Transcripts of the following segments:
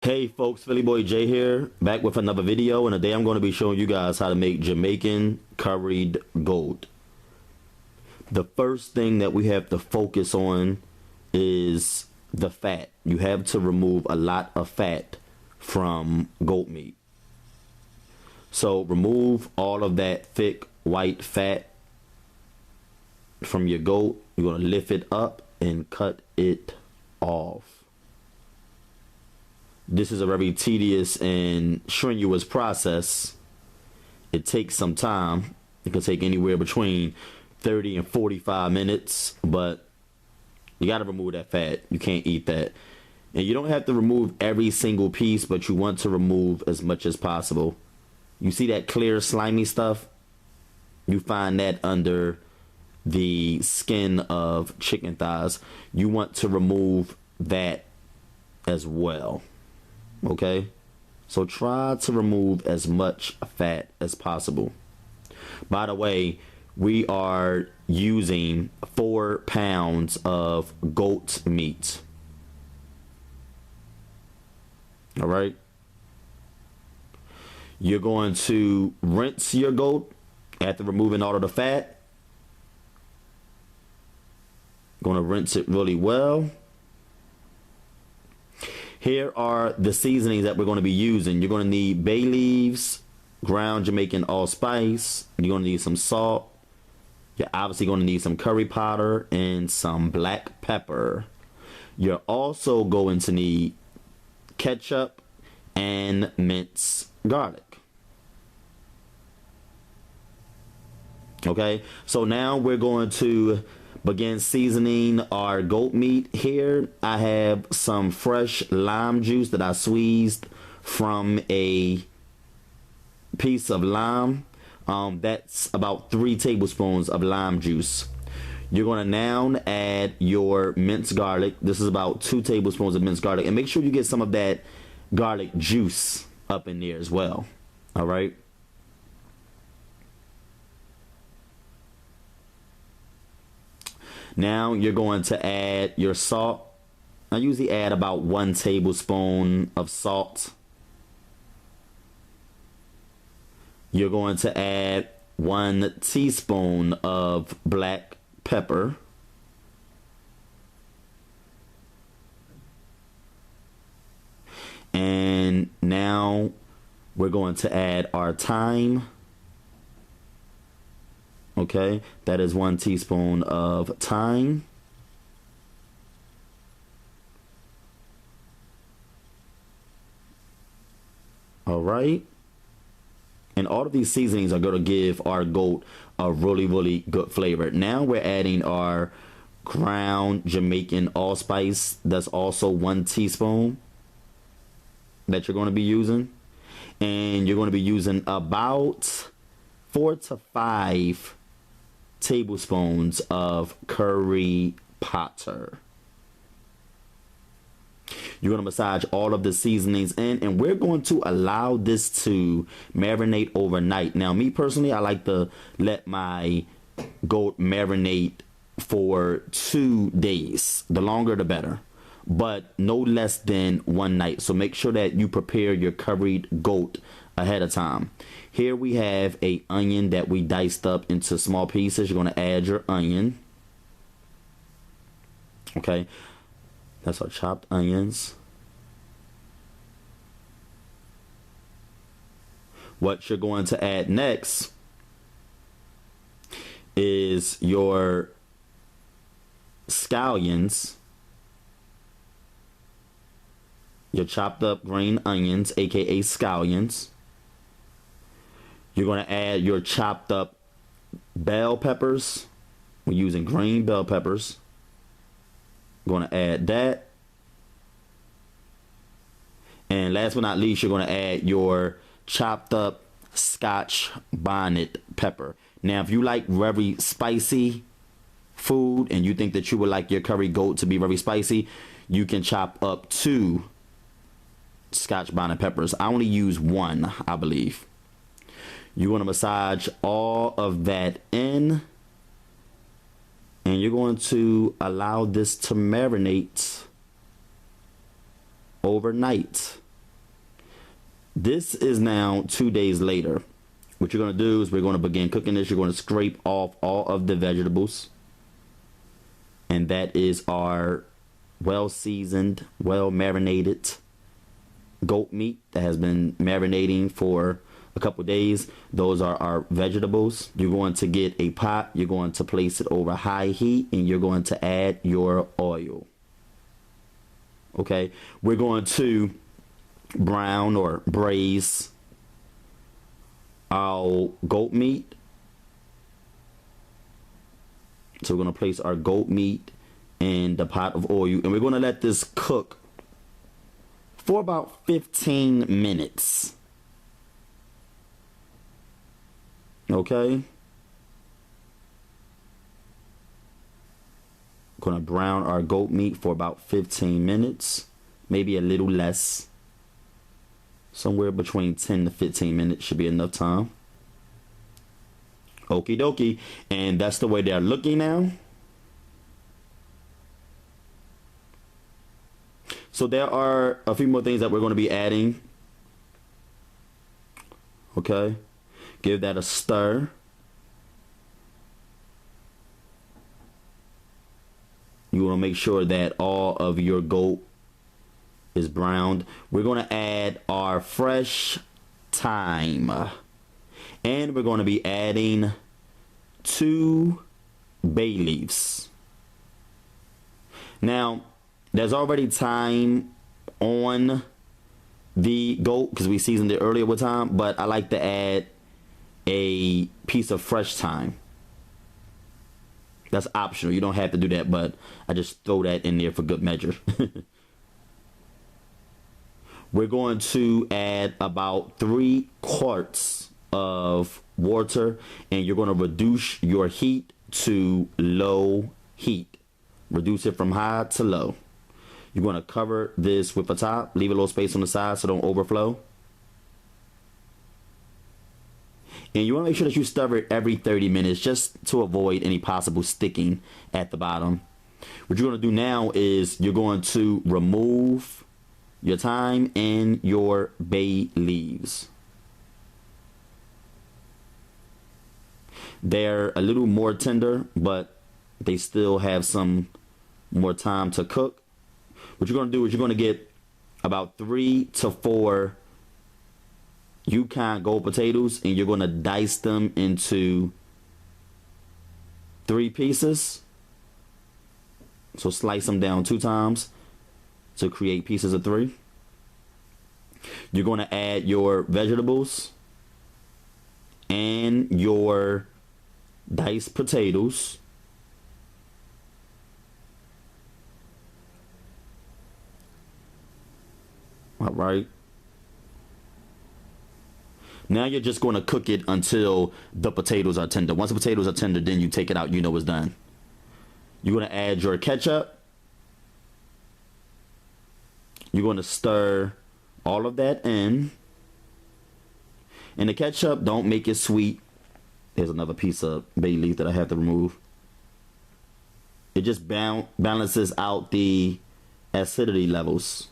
Hey folks, Philly Boy J here, back with another video, and today I'm going to be showing you guys how to make Jamaican curried goat. The first thing that we have to focus on is the fat. You have to remove a lot of fat from goat meat. So remove all of that thick white fat from your goat. You're going to lift it up and cut it off. This is a very tedious and strenuous process. It takes some time. It can take anywhere between 30 and 45 minutes, but you got to remove that fat. You can't eat that. And you don't have to remove every single piece, but you want to remove as much as possible. You see that clear slimy stuff? You find that under the skin of chicken thighs. You want to remove that as well. Okay, so try to remove as much fat as possible. By the way, we are using 4 pounds of goat meat. All right, you're going to rinse your goat after removing all of the fat. Going to rinse it really well. Here are the seasonings that we're going to be using. You're going to need bay leaves, ground Jamaican allspice. You're going to need some salt. You're obviously going to need some curry powder and some black pepper. You're also going to need ketchup and minced garlic. Okay, so now we're going to begin seasoning our goat meat. Here I have some fresh lime juice that I squeezed from a piece of lime. That's about 3 tablespoons of lime juice. You're going to now add your minced garlic. This is about 2 tablespoons of minced garlic, and make sure you get some of that garlic juice up in there as well. All right. Now you're going to add your salt. I usually add about 1 tablespoon of salt. You're going to add 1 teaspoon of black pepper. And now we're going to add our thyme. Okay, that is 1 teaspoon of thyme. All right. And all of these seasonings are going to give our goat a really good flavor. Now we're adding our ground Jamaican allspice. That's also 1 teaspoon that you're going to be using. And you're going to be using about 4 to 5 tablespoons of curry powder. You're going to massage all of the seasonings in, and we're going to allow this to marinate overnight. Now, me personally, I like to let my goat marinate for 2 days. The longer, the better, but no less than 1 night. So make sure that you prepare your curried goat ahead of time. Here we have a onion that we diced up into small pieces. You're going to add your onion. Okay, that's our chopped onions. What you're going to add next is your scallions, your chopped up green onions, aka scallions. You're going to add your chopped up bell peppers. We're using green bell peppers. Going to add that. And last but not least, you're going to add your chopped up Scotch bonnet pepper. Now, if you like very spicy food and you think that you would like your curry goat to be very spicy, you can chop up 2 Scotch bonnet peppers. I only use 1, I believe. You want to massage all of that in, and you're going to allow this to marinate overnight. This is now 2 days later. What you're going to do is we're going to begin cooking this. You're going to scrape off all of the vegetables. And that is our well-seasoned, well-marinated goat meat that has been marinating for a couple days. Those are our vegetables. You're going to get a pot. You're going to place it over high heat, and you're going to add your oil. Okay, we're going to brown or braise our goat meat. So we're going to place our goat meat in the pot of oil, and we're going to let this cook for about 15 minutes. Okay. Going to brown our goat meat for about 15 minutes, maybe a little less. Somewhere between 10 to 15 minutes should be enough time. Okie dokie. And that's the way they're looking now. So there are a few more things that we're going to be adding. Okay. Give that a stir. You want to make sure that all of your goat is browned. We're going to add our fresh thyme. And we're going to be adding 2 bay leaves. Now, there's already thyme on the goat because we seasoned it earlier with thyme, but I like to add a piece of fresh thyme. That's optional. You don't have to do that, but I just throw that in there for good measure. We're going to add about 3 quarts of water, and you're going to reduce your heat to low heat. Reduce it from high to low. You're going to cover this with a top. Leave a little space on the side so don't overflow. And you want to make sure that you stir it every 30 minutes just to avoid any possible sticking at the bottom. What you're going to do now is you're going to remove your thyme and your bay leaves. They're a little more tender, but they still have some more time to cook. What you're going to do is you're going to get about 3 to 4 Yukon gold potatoes, and you're going to dice them into 3 pieces. So slice them down 2 times to create pieces of 3. You're going to add your vegetables and your diced potatoes. All right. Now you're just going to cook it until the potatoes are tender. Once the potatoes are tender, then you take it out. You know it's done. You're going to add your ketchup. You're going to stir all of that in. And the ketchup, don't make it sweet. There's another piece of bay leaf that I have to remove. It just balances out the acidity levels.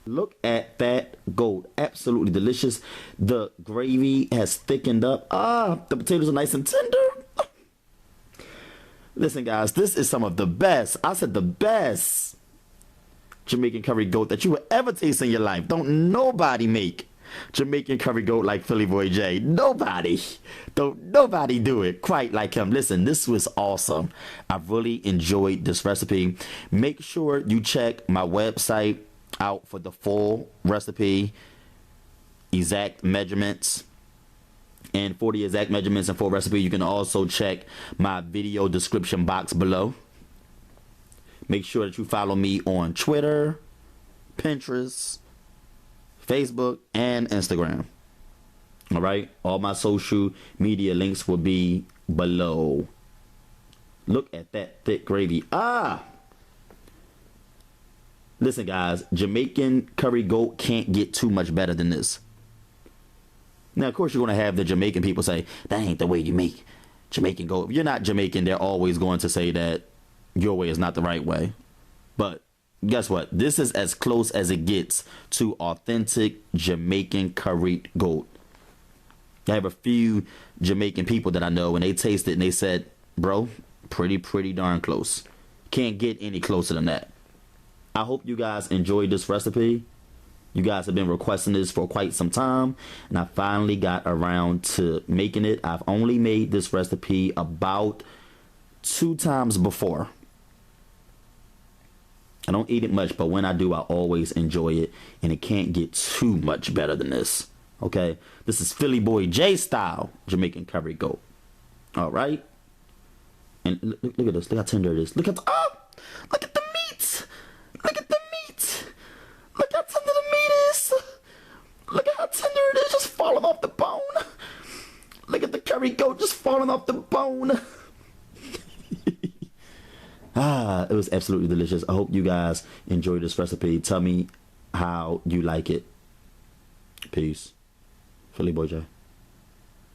Look at that goat. Absolutely delicious. The gravy has thickened up. The potatoes are nice and tender. Listen, guys, this is some of the best. I said the best Jamaican curry goat that you will ever taste in your life. Don't nobody make Jamaican curry goat like Philly Boy J. Nobody. Don't nobody do it quite like him. Listen, this was awesome. I really enjoyed this recipe. Make sure you check my website out for the full recipe, exact measurements, and for the exact measurements and full recipe, you can also check my video description box below. Make sure that you follow me on Twitter, Pinterest, Facebook, and Instagram. All right, all my social media links will be below. Look at that thick gravy. Listen, guys, Jamaican curry goat can't get too much better than this. Now, of course, you're going to have the Jamaican people say, that ain't the way you make Jamaican goat. If you're not Jamaican, they're always going to say that your way is not the right way. But guess what? This is as close as it gets to authentic Jamaican curried goat. I have a few Jamaican people that I know, and they tasted it and they said, bro, pretty darn close. Can't get any closer than that. I hope you guys enjoyed this recipe. You guys have been requesting this for quite some time, and I finally got around to making it. I've only made this recipe about 2 times before. I don't eat it much, but when I do, I always enjoy it, and it can't get too much better than this. Okay, this is Philly Boy J style Jamaican Curry Goat. All right, and look at this. Look how tender it is. Look at the meat. Look at the meat. Look how tender the meat is. Look at how tender it is, just falling off the bone. Look at the curry goat just falling off the bone. It was absolutely delicious. I hope you guys enjoyed this recipe. Tell me how you like it. Peace. Philly Boy J.